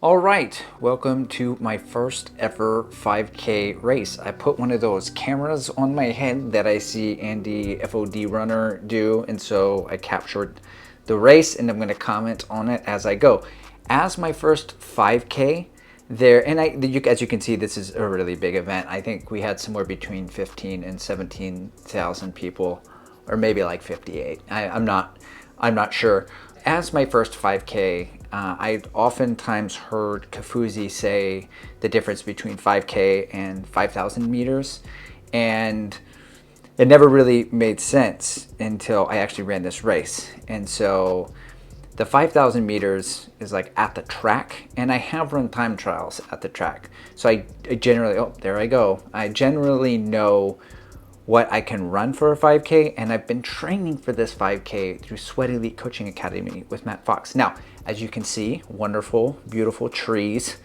All right, welcome to my first ever 5K race. I put one of those cameras on my head that I see Andy FOD runner do, and so I captured the race and I'm going to comment on it as I go. As my first 5K there, and as you can see, this is a really big event. I think we had somewhere between 15 and 17,000 people, or maybe like 58. I'm not sure. As my first 5K, I'd oftentimes heard Kafuzi say the difference between 5K and 5,000 meters, and it never really made sense until I actually ran this race. And so the 5,000 meters is like at the track, and I have run time trials at the track. So I generally, oh, there I go. I generally know what I can run for a 5K, and I've been training for this 5K through Sweat Elite Coaching Academy with Matt Fox. Now, as you can see, wonderful, beautiful trees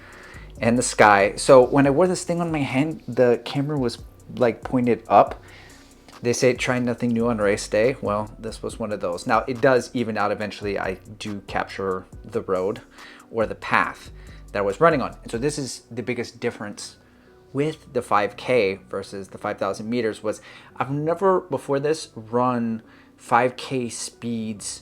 and the sky. So when I wore this thing on my hand, the camera was like pointed up. They say try nothing new on race day. Well, this was one of those. Now it does even out eventually. I do capture the road or the path that I was running on. And so this is the biggest difference with the 5K versus the 5,000 meters was I've never before this run 5K speeds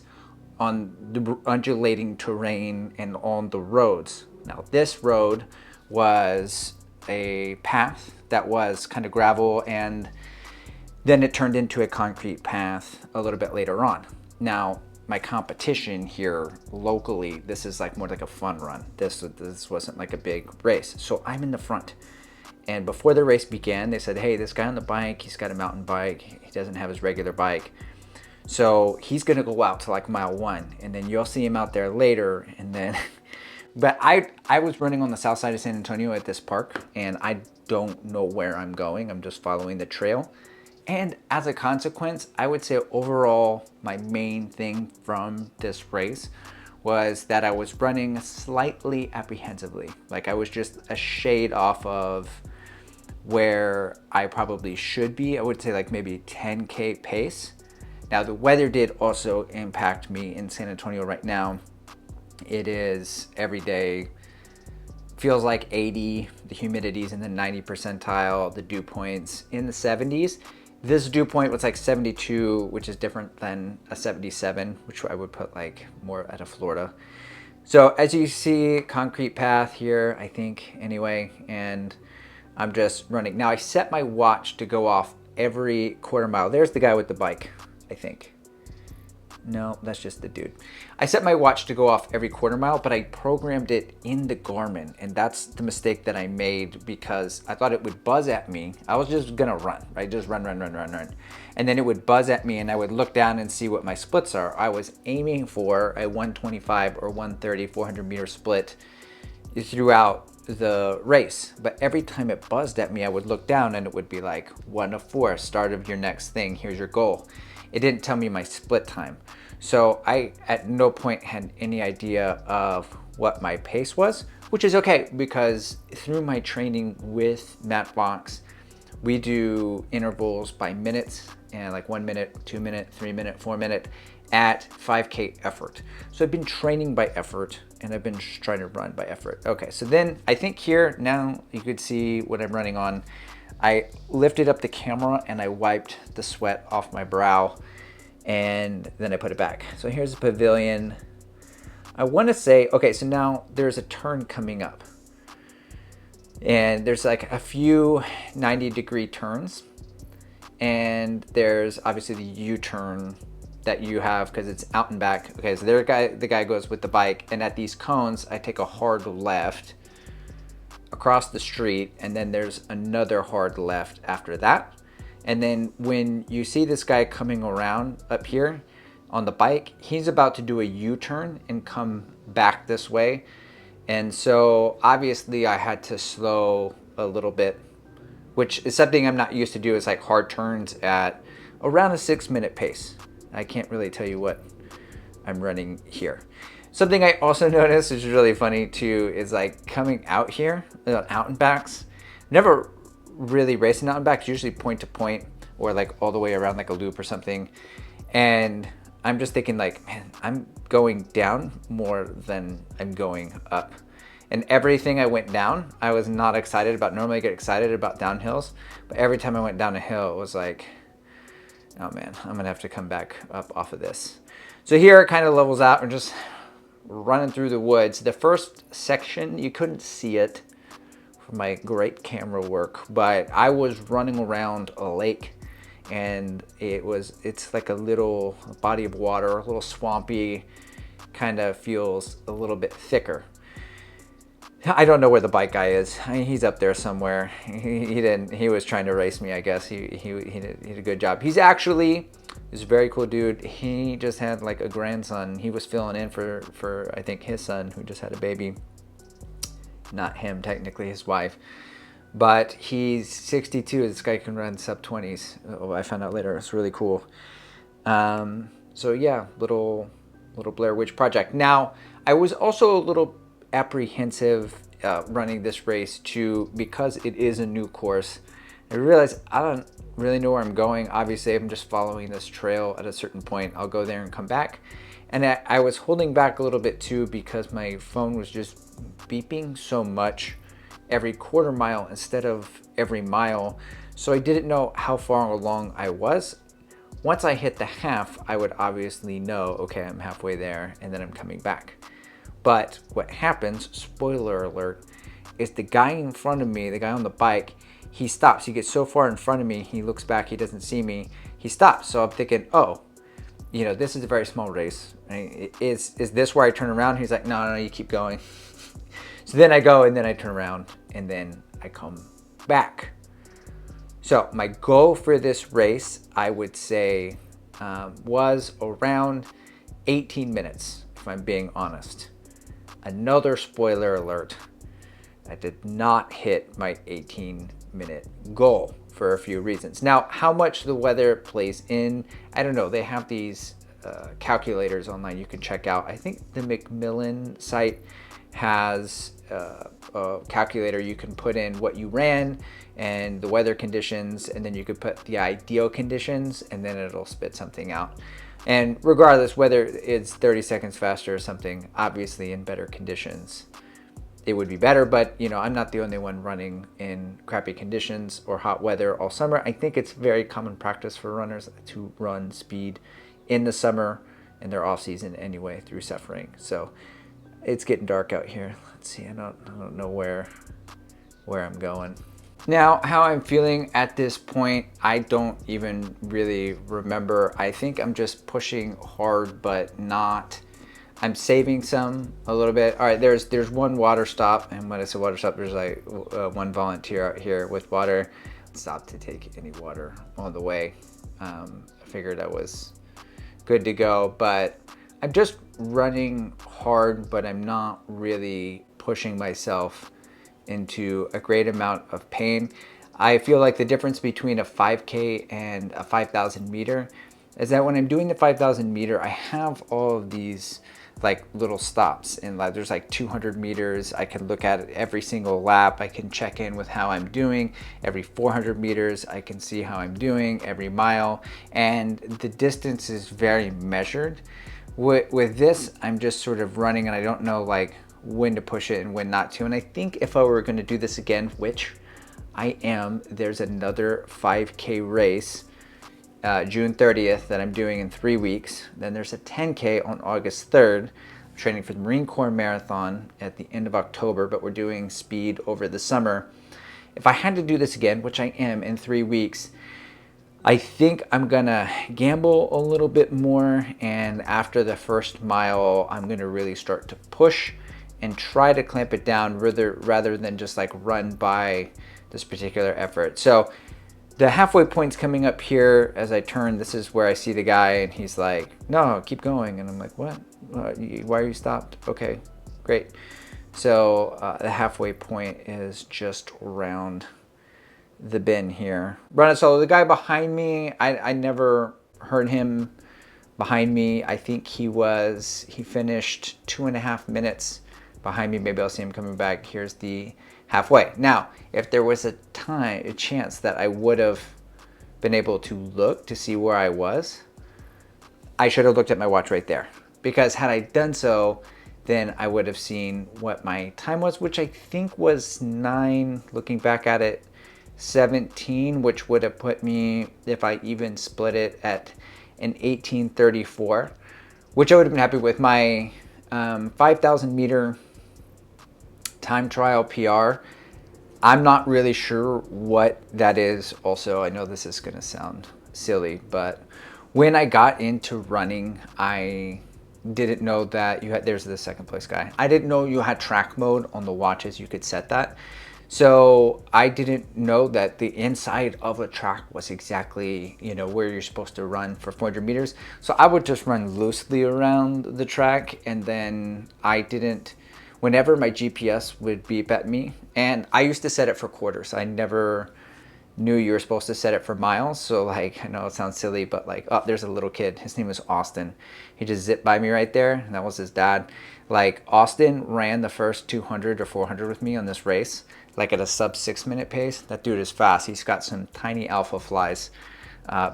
on the undulating terrain and on the roads. Now this road was a path that was kind of gravel, and then it turned into a concrete path a little bit later on. Now my competition here locally, this is like more like a fun run. This wasn't like a big race. So I'm in the front. And before the race began, they said, hey, this guy on the bike, he's got a mountain bike. He doesn't have his regular bike. So he's going to go out to like mile 1, and then you'll see him out there later. And then, but I was running on the south side of San Antonio at this park, and I don't know where I'm going. I'm just following the trail. And as a consequence, I would say overall, my main thing from this race was that I was running slightly apprehensively. Like I was just a shade off of where I probably should be. I would say like maybe 10K pace. Now the weather did also impact me in San Antonio right now. It is every day, feels like 80, the humidity's in the 90 percentile, the dew point's in the 70s. This dew point was like 72, which is different than a 77, which I would put like more out of Florida. So as you see, concrete path here, I think anyway, and I'm just running. Now I set my watch to go off every quarter mile. There's the guy with the bike, I think. No, that's just the dude. I set my watch to go off every quarter mile, but I programmed it in the Garmin, and that's the mistake that I made because I thought it would buzz at me. I was just gonna run, right? Just run. And then it would buzz at me and I would look down and see what my splits are. I was aiming for a 125 or 130 400 meter split throughout the race, but every time it buzzed at me, I would look down and it would be like 1 of 4, start of your next thing, here's your goal. It didn't tell me my split time. So I at no point had any idea of what my pace was, which is okay because through my training with Matt Fox, we do intervals by minutes, and like 1 minute, 2 minute, 3 minute, 4 minute at 5K effort. So I've been training by effort and I've been trying to run by effort. Okay, so then I think here now you could see what I'm running on. I lifted up the camera and I wiped the sweat off my brow, and then I put it back. So here's the pavilion. I want to say, okay, so now there's a turn coming up. And there's like a few 90-degree turns. And there's obviously the U-turn that you have because it's out and back. Okay, so the guy goes with the bike, and at these cones, I take a hard left across the street, and then there's another hard left after that. And then when you see this guy coming around up here on the bike, he's about to do a U-turn and come back this way. And so obviously I had to slow a little bit, which is something I'm not used to do, is like hard turns at around a 6-minute pace. I can't really tell you what I'm running here. Something I also noticed, which is really funny too, is like coming out here, out and backs. Never really racing out and backs, usually point to point or like all the way around like a loop or something. And I'm just thinking like, man, I'm going down more than I'm going up. And everything I went down, I was not excited about. Normally I get excited about downhills, but every time I went down a hill, it was like, oh man, I'm gonna have to come back up off of this. So here it kind of levels out. We're just running through the woods. The first section, you couldn't see it from my great camera work, but I was running around a lake, and it's like a little body of water, a little swampy, kind of feels a little bit thicker. I don't know where the bike guy is. He's up there somewhere. He was trying to race me, I guess. He did a good job. He's a very cool dude. He just had like a grandson. He was filling in for I think his son, who just had a baby. Not him, technically his wife. But he's 62. This guy can run sub 20s. Oh, I found out later. It's really cool. So yeah, little Blair Witch project. Now, I was also a little apprehensive running this race too, because it is a new course. I realized I don't really know where I'm going. Obviously, I'm just following this trail. At a certain point, I'll go there and come back. And I was holding back a little bit too, because my phone was just beeping so much every quarter mile instead of every mile. So I didn't know how far along I was. Once I hit the half, I would obviously know, okay, I'm halfway there, and then I'm coming back. But what happens, spoiler alert, is the guy in front of me, the guy on the bike, he stops. He gets so far in front of me, he looks back, he doesn't see me, he stops. So I'm thinking, oh, you know, this is a very small race. Is this where I turn around? He's like, no, you keep going. So then I go, and then I turn around, and then I come back. So my goal for this race, I would say, was around 18 minutes, if I'm being honest. Another spoiler alert, I did not hit my 18-minute goal for a few reasons. Now, how much the weather plays in, I don't know. They have these calculators online you can check out. I think the Macmillan site has a calculator. You can put in what you ran and the weather conditions, and then you could put the ideal conditions, and then it'll spit something out. And regardless whether it's 30 seconds faster or something, obviously in better conditions, it would be better. But you know, I'm not the only one running in crappy conditions or hot weather all summer. I think it's very common practice for runners to run speed in the summer and their off season anyway through suffering. So it's getting dark out here. Let's see, I don't know where I'm going. Now, how I'm feeling at this point, I don't even really remember. I think I'm just pushing hard, but not. I'm saving some a little bit. All right, there's one water stop, and when I say water stop, there's like one volunteer out here with water. Stop to take any water on the way. I figured I was good to go, but I'm just running hard, but I'm not really pushing myself into a great amount of pain. I feel like the difference between a 5K and a 5,000 meter is that when I'm doing the 5,000 meter, I have all of these like little stops, and like there's like 200 meters. I can look at it every single lap. I can check in with how I'm doing. Every 400 meters, I can see how I'm doing. Every mile, and the distance is very measured. With this, I'm just sort of running, and I don't know like when to push it and when not to. And I think if I were going to do this again, which I am, there's another 5K race June 30th that I'm doing in 3 weeks. Then there's a 10K on August 3rd. I'm training for the Marine Corp Marathon at the end of October, but we're doing speed over the summer. If I had to do this again, which I am in 3 weeks, I think I'm gonna gamble a little bit more, and after the first mile, I'm gonna really start to push and try to clamp it down rather than just like run by this particular effort. So the halfway point's coming up here as I turn. This is where I see the guy, and he's like, no, keep going. And I'm like, what? Why are you stopped? Okay, great. So the halfway point is just around the bend here. Running solo. The guy behind me, I never heard him behind me. I think he finished 2.5 minutes behind me. Maybe I'll see him coming back. Here's the halfway. Now, if there was a chance that I would have been able to look to see where I was, I should have looked at my watch right there. Because had I done so, then I would have seen what my time was, which I think was 9, looking back at it, 17, which would have put me, if I even split it, at an 18:34, which I would have been happy with. My 5,000 meter time trial PR, I'm not really sure what that is. Also, I know this is going to sound silly, but when I got into running, I didn't know that you had, there's the second place guy. I didn't know you had track mode on the watches. You could set that. So I didn't know that the inside of a track was exactly, you know, where you're supposed to run for 400 meters. So I would just run loosely around the track, and then I didn't, whenever my GPS would beep at me, and I used to set it for quarters. I never knew you were supposed to set it for miles. So like, I know it sounds silly, but like, oh, there's a little kid. His name was Austin. He just zipped by me right there, and that was his dad. Like, Austin ran the first 200 or 400 with me on this race, like at a sub 6-minute pace. That dude is fast. He's got some tiny alpha flies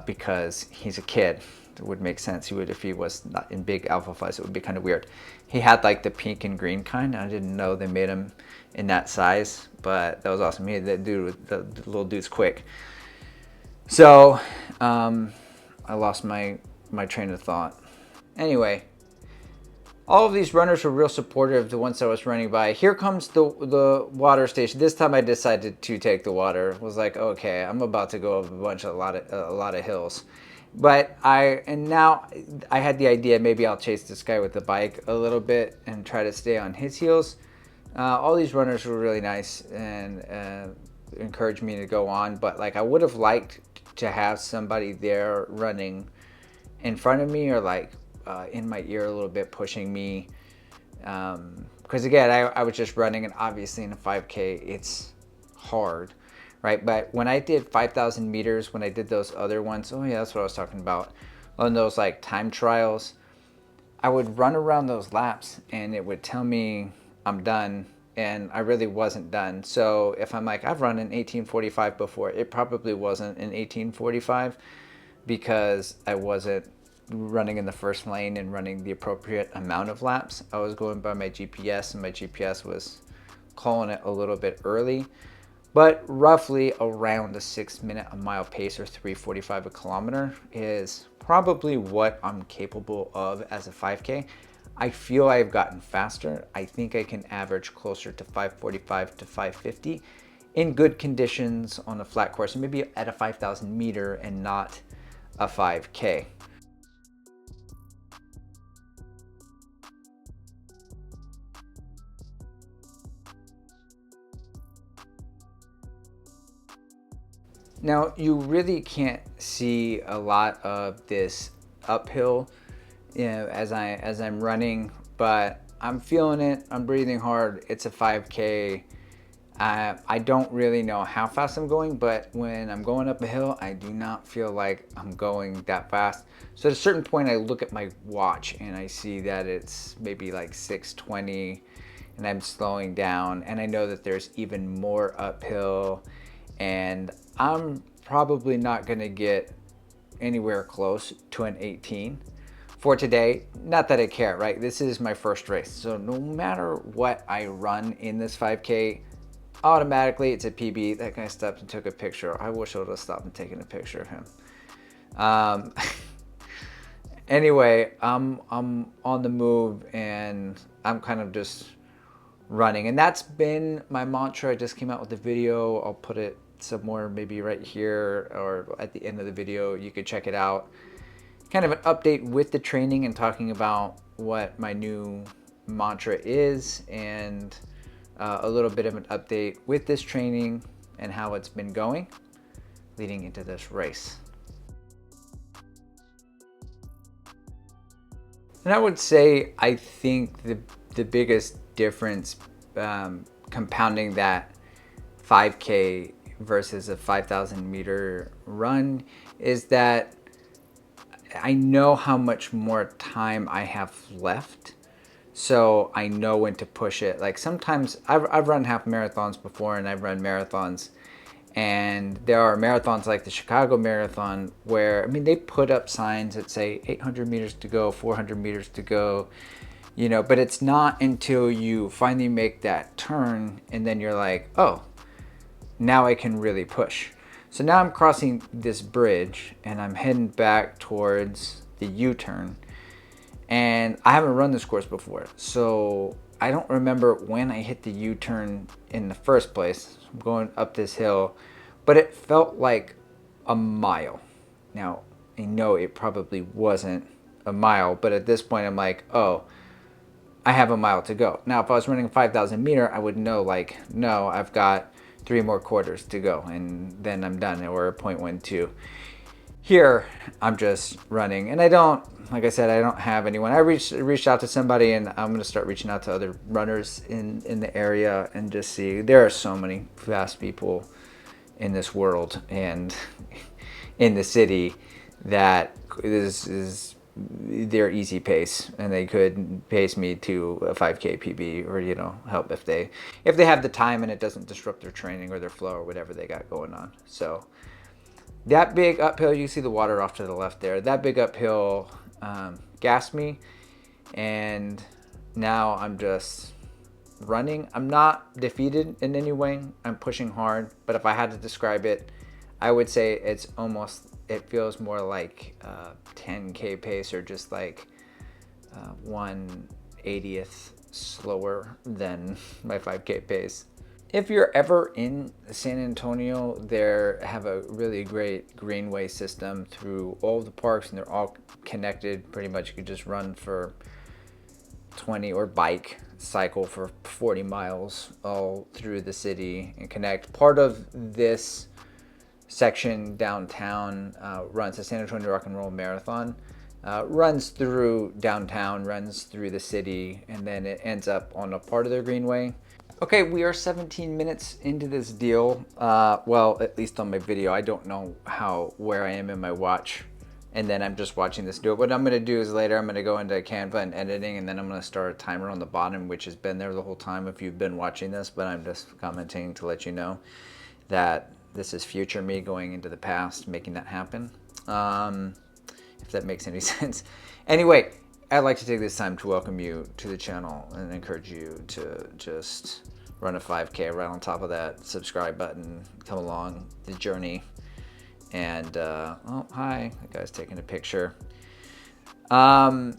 because he's a kid. It would make sense. He would, if he was not in big alpha flies, it would be kind of weird. He had like the pink and green kind. I didn't know they made him in that size, but that was awesome. He, that dude, the little dude's quick. So I lost my train of thought. Anyway, all of these runners were real supportive, the ones I was running by. Here comes the water station. This time I decided to take the water. Was like, okay, I'm about to go up a lot of hills. But now I had the idea, maybe I'll chase this guy with the bike a little bit and try to stay on his heels. All these runners were really nice and encouraged me to go on. But like, I would have liked to have somebody there running in front of me, or like in my ear a little bit, pushing me, because again, I was just running, and obviously in a 5K it's hard, right? But when I did 5,000 meters, when I did those other ones, oh yeah, that's what I was talking about, on those like time trials, I would run around those laps and it would tell me I'm done, and I really wasn't done. So if I'm like, I've run an 18:45 before, it probably wasn't an 18:45 because I wasn't running in the first lane and running the appropriate amount of laps. I was going by my GPS, and my GPS was calling it a little bit early, but roughly around a 6-minute a mile pace, or 3:45 a kilometer, is probably what I'm capable of as a 5K. I feel I've gotten faster. I think I can average closer to 5:45 to 5:50 in good conditions on a flat course, and maybe at a 5,000 meter and not a 5K. Now, you really can't see a lot of this uphill, you know, as I'm running, but I'm feeling it. I'm breathing hard. It's a 5K. I don't really know how fast I'm going, but when I'm going up a hill, I do not feel like I'm going that fast. So at a certain point, I look at my watch and I see that it's maybe like 6:20, and I'm slowing down, and I know that there's even more uphill, and I'm probably not gonna get anywhere close to an 18 for today. Not that I care, right? This is my first race. So no matter what I run in this 5K, automatically it's a PB. That guy stopped and took a picture. I wish I would have stopped and taken a picture of him. Anyway, I'm on the move, and I'm kind of just running. And that's been my mantra. I just came out with a video. I'll put it somewhere, maybe right here or at the end of the video. You could check it out. Kind of an update with the training and talking about what my new mantra is, and a little bit of an update with this training and how it's been going leading into this race. And I would say, I think the biggest difference compounding that 5K versus a 5,000 meter run is that I know how much more time I have left. So I know when to push it. Like sometimes I've run half marathons before, and I've run marathons, and there are marathons like the Chicago Marathon where, I mean, they put up signs that say 800 meters to go, 400 meters to go. but it's not until you finally make that turn and then you're like, oh, now I can really push. So now I'm crossing this bridge and I'm heading back towards the U-turn. And I haven't run this course before, so I don't remember when I hit the U-turn in the first place. I'm going up this hill, but it felt like a mile. Now, I know it probably wasn't a mile, but at this point I'm like, oh, I have a mile to go. Now, if I was running a 5,000 meter, I would know, like, no, I've got 3 more quarters to go, and then I'm done, or 0.12. Here, I'm just running, and I don't, like I said, I don't have anyone. I reached out to somebody, and I'm going to start reaching out to other runners in the area and just see. There are so many fast people in this world and in the city that this is their easy pace, and they could pace me to a 5K PB, or help if they have the time and it doesn't disrupt their training or their flow or whatever they got going on. So that big uphill, you see the water off to the left there, that big uphill gassed me, and now I'm just running. I'm not defeated in any way. I'm pushing hard, but if I had to describe it, I would say it feels more like 10K pace, or just like 1/80th slower than my 5K pace. If you're ever in San Antonio, they have a really great greenway system through all the parks, and they're all connected. Pretty much you could just run for 20 or cycle for 40 miles all through the city and connect. Part of this section downtown runs the San Antonio Rock and Roll Marathon, runs through downtown, runs through the city, and then it ends up on a part of the greenway. Okay, we are 17 minutes into this deal. Well, at least on my video. I don't know where I am in my watch, and then I'm just watching this do it. What I'm going to do is later I'm going to go into Canva and editing, and then I'm going to start a timer on the bottom, which has been there the whole time if you've been watching this, but I'm just commenting to let you know that this is future me going into the past, making that happen, if that makes any sense. Anyway, I'd like to take this time to welcome you to the channel and encourage you to just run a 5K. Right on top of that subscribe button, come along the journey. And oh, hi, that guy's taking a picture. I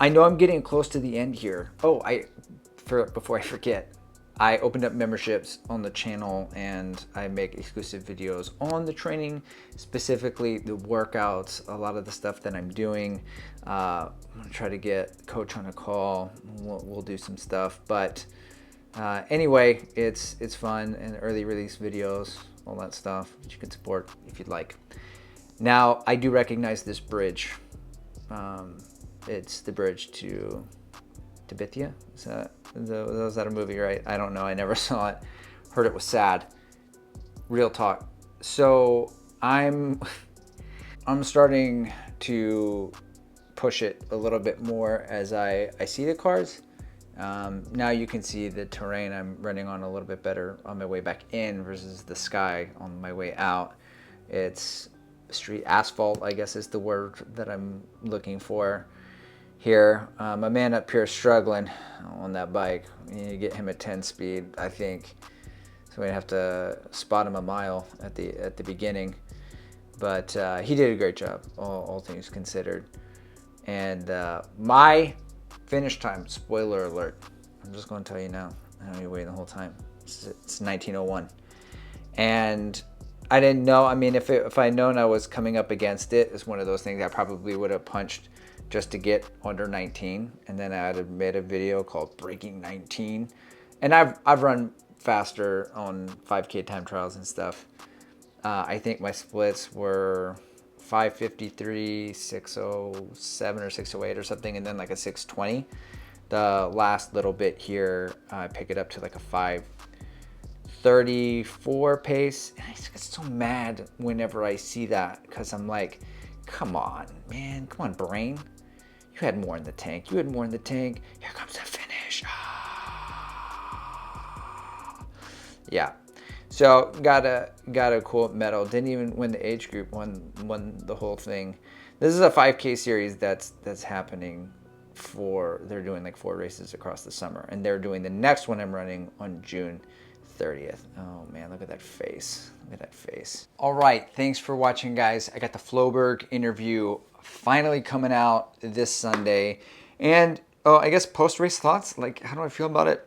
know I'm getting close to the end here. Oh, before I forget, I opened up memberships on the channel, and I make exclusive videos on the training, specifically the workouts, a lot of the stuff that I'm doing. I'm gonna try to get Coach on a call. We'll do some stuff, but anyway, it's fun, and early release videos, all that stuff that you can support if you'd like. Now, I do recognize this bridge. It's the bridge to Bithia. Was that a movie, right? I don't know. I never saw it. Heard it was sad. Real talk. So I'm starting to push it a little bit more as I see the cars. Now you can see the terrain I'm running on a little bit better on my way back in versus the sky on my way out. It's street asphalt, I guess is the word that I'm looking for here. My man up here is struggling on that bike. You need to get him at 10 speed, I think. So we have to spot him a mile at the beginning. But he did a great job, all things considered. And my finish time, spoiler alert, I'm just going to tell you now. I don't need to wait the whole time. It's 19:01. And I didn't know. I mean, if I'd known I was coming up against it, it's one of those things I probably would have punched just to get under 19, and then I'd have made a video called Breaking 19. And I've run faster on 5K time trials and stuff. I think my splits were 5:53, 6:07 or 6:08 or something, and then like a 6:20. The last little bit here, I pick it up to like a 5:34 pace. And I just get so mad whenever I see that, because I'm like, come on, man, come on, brain. You had more in the tank. You had more in the tank. Here comes the finish. Yeah. So got a cool medal. Didn't even win the age group. Won the whole thing. This is a 5K series that's happening they're doing like 4 races across the summer, and they're doing the next one I'm running on June 30th. Oh man, look at that face. Look at that face. All right, thanks for watching, guys. I got the Floberg interview finally coming out this Sunday. And I guess post-race thoughts, like how do I feel about it?